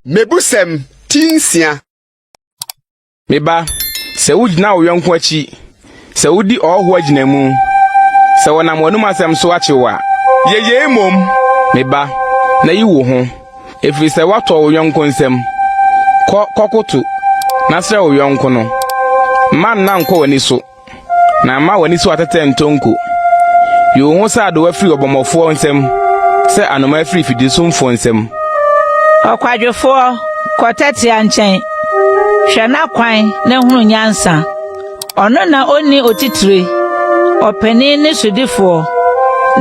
Mebusem tinsia. Meba, se wujina wo yonko achi. Se wudi oho agina mu. Se wonam wonum asem so achewa. Yeye mom. Meba, na yi wo ho. Efiri se wato wo yonko nsem. Kokotu. Na sre wo yonko no. Man na nko wani so. Na ma wani so atete ntonko. Yo ho sa do afiri obomofo nsem. Se anoma afiri fidi somfo nsem. Okwadwefo kotete anchen. Hwe na kwan na hunu nyansa. Ono na oni otitire. Opani ne sudifo.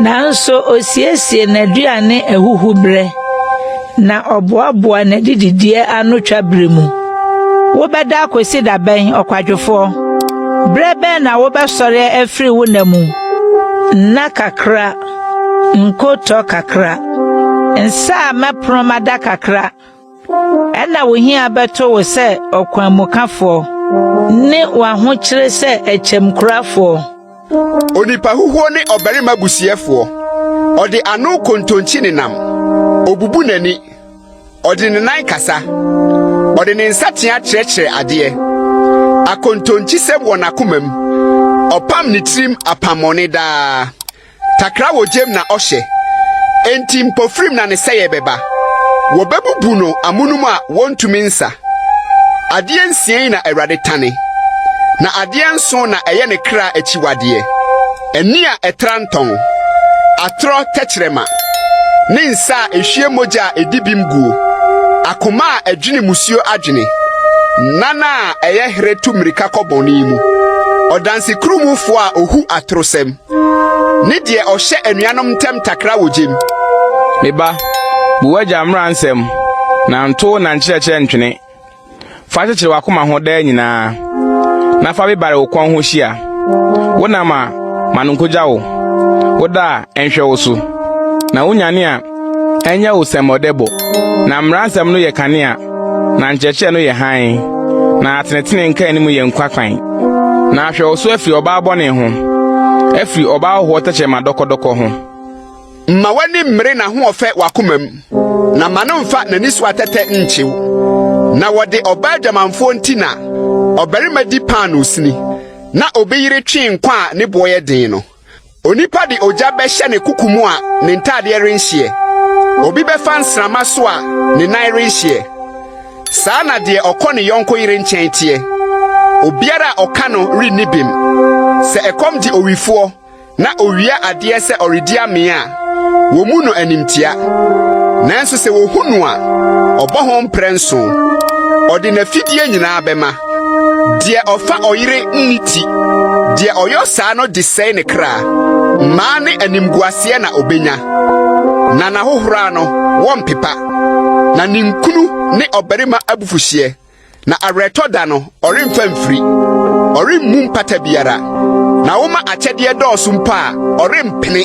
Nanso osiesie na duane ehuhubre. Na oboaboa na dididie anu twabremu. Wo beda akosi da ben okwadwefo. Brebe na wo besore afiri wo namu. Na kakra. Nkoto kakra. Nsa mepromada kakra. Ena wo hia beto wo se okwanmukafo. Ne wa ho kire se echemkurafo. Onipa huhuo ne obarima busiefo. Ode anu kontonchi ne nam. Obubu nani. Ode ne nan kasa. Ode ne nsatia kyerɛkyerɛ ade. Akontonchi se wona komam. Opam ne trim apamone da. Takra wo jem na ohye. Enti mpofrim na ne seye beba. Wobebubu no amunum a wontumi nsa. Ade nsien na Awurade tane. Na ade nso na eye ne kra achiwade. Eni a etranton. Atro tekyerema. Ne nsa ehwie moja edibim guo. Akoma a adwene musuo adwene. Nana a eye hretu mrika koboni mu. Odansi krumufo a ohu atrosem. Ne die ohye anuanom ntem takra wogem. Meba, buwaja amransem. Na nto na nkyerɛkyerɛ ntwene. Fa kyekyere wakoma ho da nyinaa. Na fa bibare wo kwan ho hia. Wona ma manunkoja wo. Woda enhwe wo so. Na wonyane a enya wo semodebo. Na amransem no ye kanea. Na nkyerɛkyerɛ no ye han. Na atenetene nka animu ye nkwakwan. Na ahwe wo so afi oba abone ho. Afi oba ho tekyema dokodoko ho. Ma wani mmere na ho ofe wakomam. Na manumfa na nisu atete nchiw. Na wode oba adwamanfo ntina. Obarima di panu sini. Na obeyire twi nkwa ne boye den no. Onipa de oja behye ne kukumu a ne ntade renhye. Obi befa nsrama so a ne nan renhye. Saa na de okɔ ne yonko yire nkyɛn tie. Obiara ɔka no renibim. Se ekom di owifo na owia ade se oredi ame a wo mu no animtia. Nanso se wo hunu a ɔbɔ ho mprenso. Ɔde na fidie nyinaa bɛma. Die ɔfa ɔyire nniti. Die ɔyɔ saa no de sɛe ne kra. Ma ne animguase na obenya. Na na hohora no wɔmpepa. Na ninkunu ne ɔbarima abufuhye. Na areto da no ɔremfa mfiri. Ɔremmu mpata biara. Na woma akyɛdeɛ dɔɔso mpa a ɔrempene.